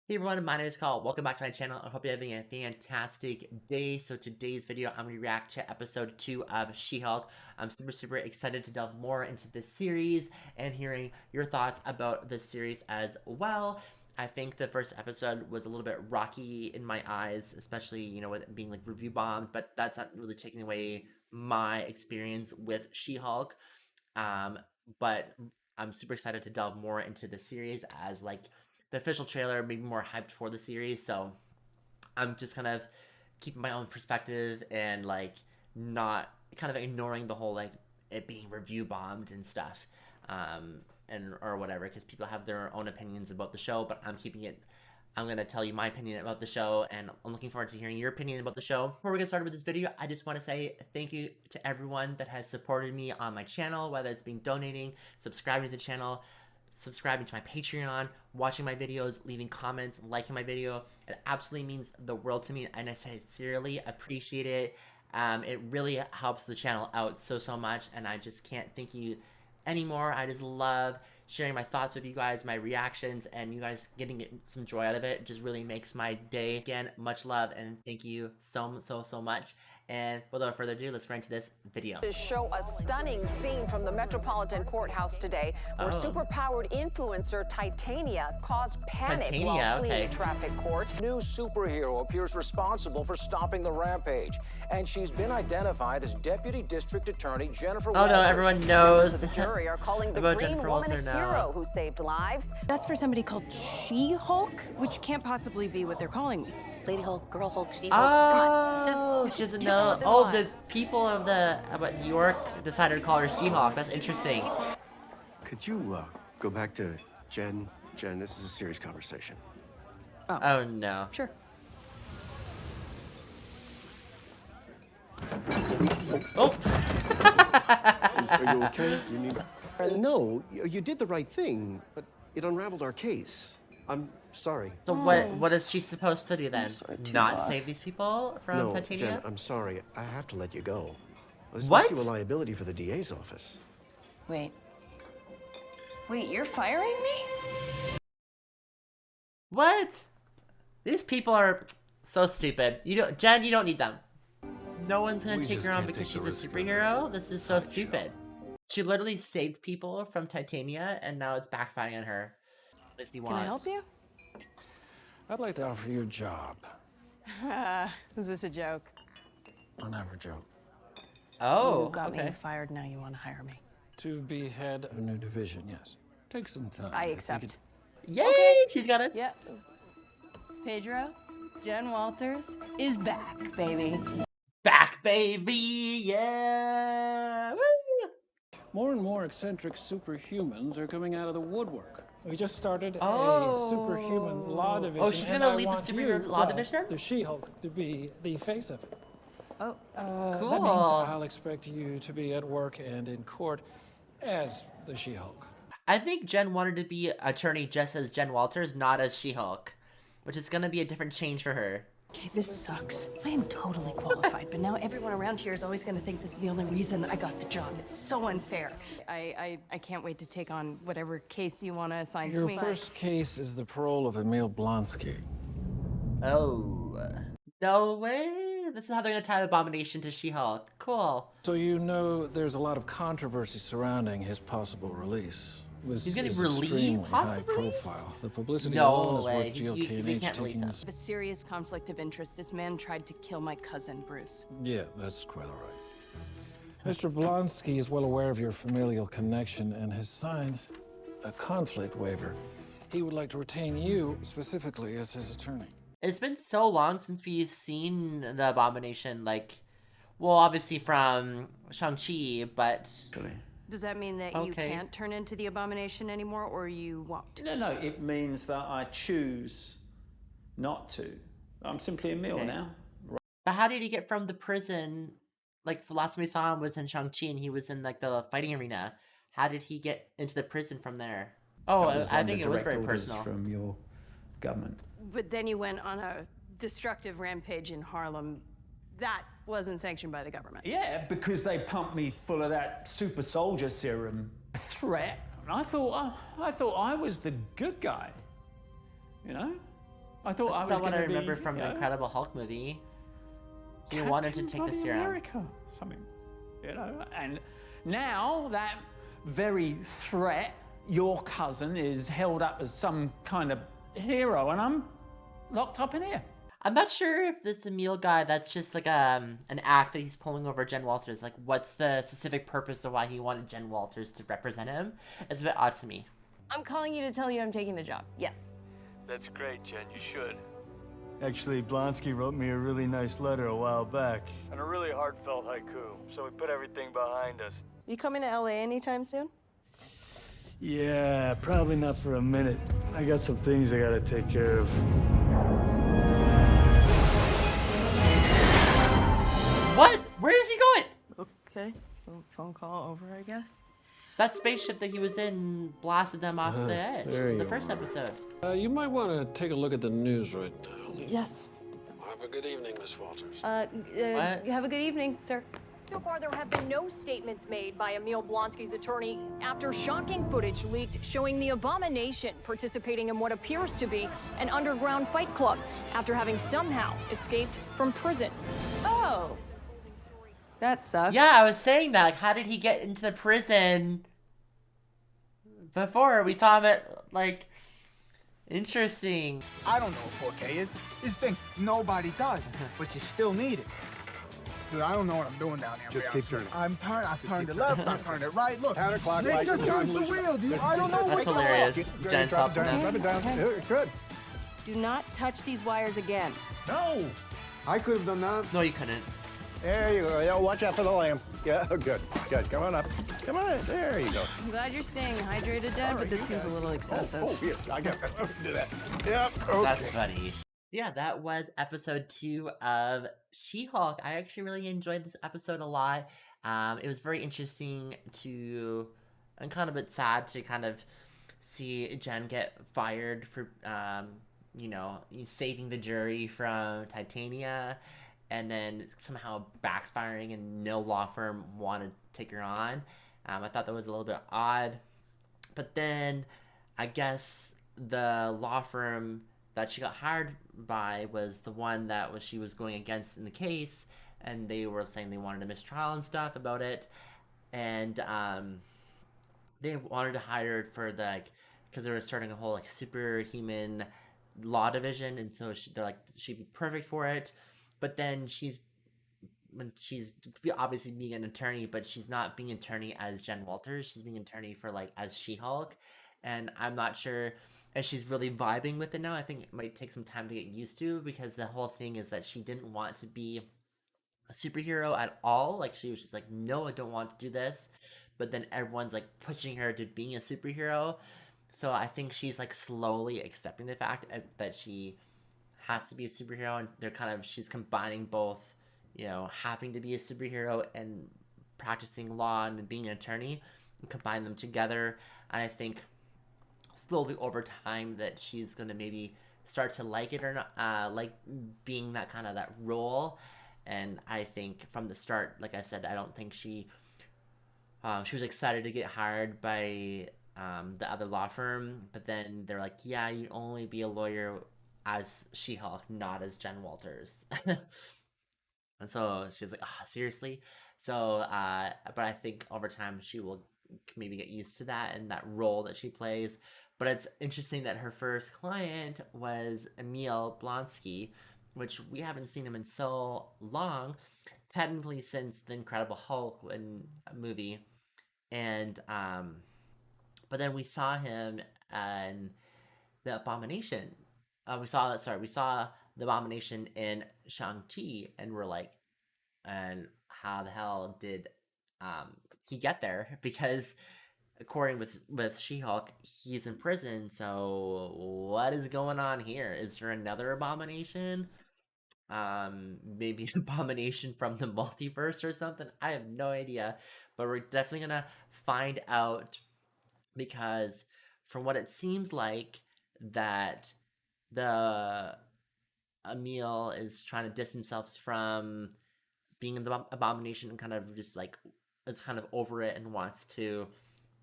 Hey everyone, my name is Kyle. Welcome back to my channel. I hope you're having a fantastic day. So today's video, I'm going to react to episode 2 of She-Hulk. I'm super excited to delve more into this series and hearing your thoughts about this series as well. I think the first episode was a little bit rocky in my eyes, especially, you know, with it being like review bombed, but that's not really taking away my experience with She-Hulk. But I'm super excited to delve more into the series as like the official trailer made me more hyped for the series, so I'm just kind of keeping my own perspective and like not kind of ignoring the whole like it being review bombed and stuff, and or whatever, because people have their own opinions about the show, but I'm gonna tell you my opinion about the show, and I'm looking forward to hearing your opinion about the show. Before we get started with this video, I just want to say thank you to everyone that has supported me on my channel, whether it's been donating, subscribing to the channel, subscribing to my Patreon, watching my videos, leaving comments, liking my video. It absolutely means the world to me, and I sincerely appreciate it. It really helps the channel out so much, and I just can't thank you anymore. I just love sharing my thoughts with you guys, my reactions, and you guys getting some joy out of it. It just really makes my day. Again, much love, and thank you so much. And without further ado, let's get into this video. To show a stunning scene from the Metropolitan Courthouse today, where superpowered influencer Titania caused panic while fleeing a traffic court. New superhero appears responsible for stopping the rampage, and she's been identified as Deputy District Attorney Jennifer Walters. Oh no, everyone knows. The jury are calling the Green Woman a hero who saved lives. That's for somebody called She-Hulk, which can't possibly be what they're calling me. Lady Hulk, Girl Hulk, She-Hulk. Oh, come on, she doesn't know. Oh, the people of New York decided to call her She-Hulk. That's interesting. Could you go back to Jen? Jen, this is a serious conversation. Oh no. Sure. Oh. Are you okay? You need... No, you did the right thing, but it unraveled our case. I'm sorry. So what is she supposed to do then? Not save these people from Titania? Jen, I'm sorry. I have to let you go. This What? makes you a liability for the DA's office. Wait, you're firing me? What? These people are so stupid. Jen, you don't need them. No one's gonna take her on because she's a superhero? This is so stupid. She literally saved people from Titania, and now it's backfiring on her. What does he want? Can I help you? I'd like to offer you a job. Is this a joke? I'll never joke. Oh, You got okay. me fired, now you want to hire me. To be head of a new division, yes. Take some time. I If we accept. Yay! She's got it. Yeah. Pedro, Jen Walters is back, baby. Back, baby! Yeah! Woo! More and more eccentric superhumans are coming out of the woodwork. We just started Oh. a superhuman law division. Oh, she's and gonna I lead the want superhero you, law division? The She-Hulk, to be the face of it. Oh, Cool. That means I'll expect you to be at work and in court as the She-Hulk. I think Jen wanted to be attorney just as Jen Walters, not as She-Hulk, which is gonna be a different change for her. okay, this sucks. I am totally qualified, but now everyone around here is always going to think this is the only reason I got the job. It's so unfair. I can't wait to take on whatever case you want to assign to Your me. first case is the parole of Emil Blonsky. Oh. No way! This is how they're gonna tie the Abomination to She-Hulk. Cool. So you know there's a lot of controversy surrounding his possible release. He's getting extremely high possible release? profile. The publicity No alone is way. worth GLK&H can't release taking him. this. I have a serious conflict of interest. This man tried to kill my cousin, Bruce. Yeah, that's quite all right. Mr. Blonsky is well aware of your familial connection and has signed a conflict waiver. He would like to retain you specifically as his attorney. It's been so long since we've seen the Abomination, like, well, obviously from Shang-Chi, but... Does that mean that you can't turn into the Abomination anymore, or you won't? No, it means that I choose not to. I'm simply Emil now. But how did he get from the prison? Like, the last time we saw him was in Shang-Chi, and he was in, like, the fighting arena. How did he get into the prison from there? Oh, I think it was very personal. From your government. But then you went on a destructive rampage in Harlem. That wasn't sanctioned by the government. Yeah, because they pumped me full of that super soldier serum. A threat. And I thought I was the good guy. You know? I thought That's I was about what I going to be. remember from the Incredible Hulk movie. He wanted to take the Bloody serum. America, something, And now that very threat, your cousin, is held up as some kind of hero, and I'm locked up in here. I'm not sure if this Emil guy, that's just like an act that he's pulling over Jen Walters. Like, what's the specific purpose of why he wanted Jen Walters to represent him? It's a bit odd to me. I'm calling you to tell you I'm taking the job. Yes. That's great, Jen. You should. Actually, Blonsky wrote me a really nice letter a while back. And a really heartfelt haiku. So we put everything behind us. You coming to LA anytime soon? Yeah, probably not for a minute. I got some things I gotta take care of. What? Where is he going? Okay. Phone call over, I guess. That spaceship that he was in blasted them off the edge there in the you first episode. You might want to take a look at the news right now. Yes. Have a good evening, Miss Walters. What? Have a good evening, sir. So far, there have been no statements made by Emil Blonsky's attorney after shocking footage leaked showing the abomination participating in what appears to be an underground fight club after having somehow escaped from prison. Oh. That sucks. Yeah, I was saying that. Like, how did he get into the prison before? We saw him at, like, interesting. I don't know what 4K is. This thing, nobody does, but you still need it. Dude, I don't know what I'm doing down here. Just keep turning. I've turned it left, I've turned it right. Look, Counterclockwise. they just use the wheel, dude. I don't know That's what's hilarious. Jen's helping them. Drop it down. Good. Do not touch these wires again. No, I could have done that. No, you couldn't. There you go. Yeah, watch out for the lamp. Yeah, good. Good. Come on up. Come on. There you go. I'm glad you're staying hydrated, Dad, but this seems a little excessive. Oh, here. I got that. Do that. Yep. Okay. That's funny. Yeah, that was episode 2 of She-Hulk. I actually really enjoyed this episode a lot. It was very interesting to, and kind of a bit sad to kind of see Jen get fired for, you know, saving the jury from Titania, and then somehow backfiring and no law firm wanted to take her on. I thought that was a little bit odd. But then I guess the law firm that she got hired by was the one that she was going against in the case, and they were saying they wanted a mistrial and stuff about it, and they wanted to hire her for the, like, because they were starting a whole like superhuman law division, and so they're like she'd be perfect for it. But then she's obviously being an attorney, but she's not being an attorney as Jen Walters. She's being an attorney for like as She-Hulk, and I'm not sure if she's really vibing with it now. I think it might take some time to get used to, because the whole thing is that she didn't want to be a superhero at all. Like, she was just like, no, I don't want to do this. But then everyone's like pushing her to being a superhero. So I think she's like slowly accepting the fact that she has to be a superhero, and she's combining both, you know, having to be a superhero and practicing law and being an attorney, and combine them together. And I think slowly over time that she's going to maybe start to like it, or not, like being that kind of that role. And I think from the start, like I said, I don't think she was excited to get hired by the other law firm, but then they're like, yeah, you only be a lawyer as She-Hulk, not as Jen Walters. And so she was like, oh, seriously? So, but I think over time she will maybe get used to that and that role that she plays. But it's interesting that her first client was Emil Blonsky, which we haven't seen him in so long, technically since the Incredible Hulk movie. And but then we saw him in the Abomination. We saw the Abomination in Shang-Chi, and we're like, and how the hell did he get there? Because according with She-Hulk, he's in prison. So what is going on here? Is there another Abomination? Maybe an Abomination from the multiverse or something? I have no idea, but we're definitely gonna find out, because from what it seems like, that the Emil is trying to distance himself from being the Abomination, and kind of just like is kind of over it and wants to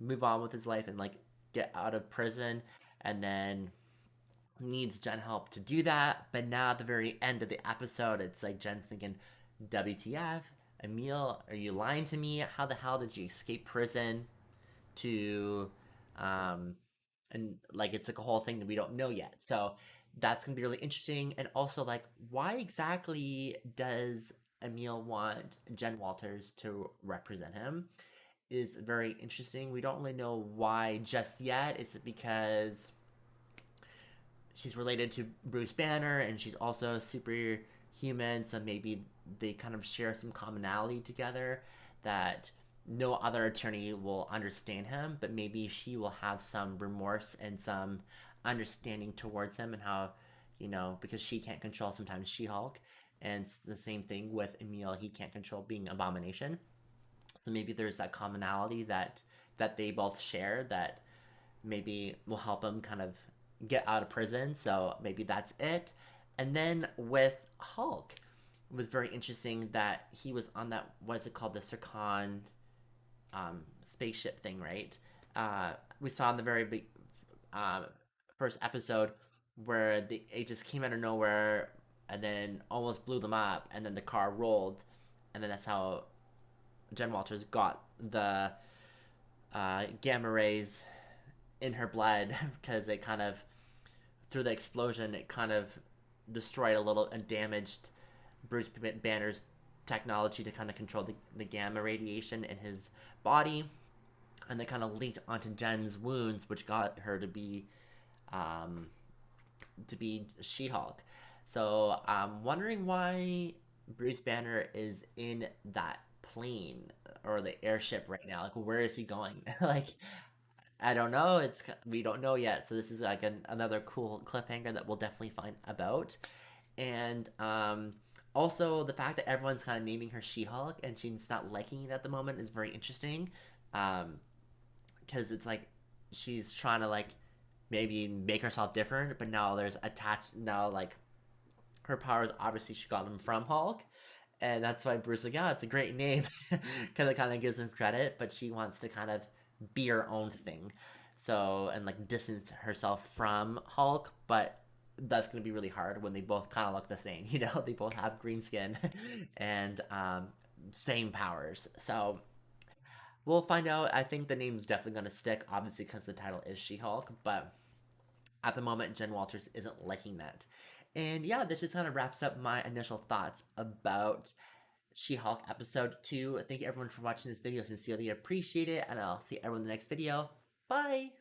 move on with his life and like get out of prison. And then needs Jen help to do that. But now at the very end of the episode, it's like Jen's thinking, WTF? Emil, are you lying to me? How the hell did you escape prison to, and like it's like a whole thing that we don't know yet. So that's gonna be really interesting. And also, like, why exactly does Emil want Jen Walters to represent him? Is very interesting. We don't really know why just yet. Is it because she's related to Bruce Banner and she's also superhuman, so maybe they kind of share some commonality together that no other attorney will understand him, but maybe she will have some remorse and some understanding towards him, and how, you know, because she can't control sometimes She-Hulk, and it's the same thing with Emil, he can't control being Abomination. So maybe there's that commonality that they both share that maybe will help him kind of get out of prison. So maybe that's it. And then with Hulk, it was very interesting that he was on that, what is it called, the Circon spaceship thing, right? We saw in the very big first episode where it just came out of nowhere and then almost blew them up, and then the car rolled, and then that's how Jen Walters got the gamma rays in her blood, because it kind of, through the explosion, it kind of destroyed a little and damaged Bruce Banner's technology to kind of control the gamma radiation in his body, and they kind of linked onto Jen's wounds, which got her to be She-Hulk. So I'm wondering why Bruce Banner is in that plane or the airship right now. Like, where is he going? Like, I don't know. We don't know yet. So this is like another cool cliffhanger that we'll definitely find about. And also the fact that everyone's kind of naming her She-Hulk and she's not liking it at the moment is very interesting. Because it's like she's trying to like maybe make herself different, but now there's attached, now like her powers, obviously she got them from Hulk. And that's why Bruce is like, yeah, it's a great name, because it kind of gives him credit, but she wants to kind of be her own thing. So, and like distance herself from Hulk, but that's going to be really hard when they both kind of look the same, you know? They both have green skin and same powers. So we'll find out. I think the name's definitely going to stick, obviously, because the title is She-Hulk, but at the moment, Jen Walters isn't liking that. And yeah, this just kind of wraps up my initial thoughts about She-Hulk episode 2. Thank you everyone for watching this video. Sincerely appreciate it, and I'll see everyone in the next video. Bye!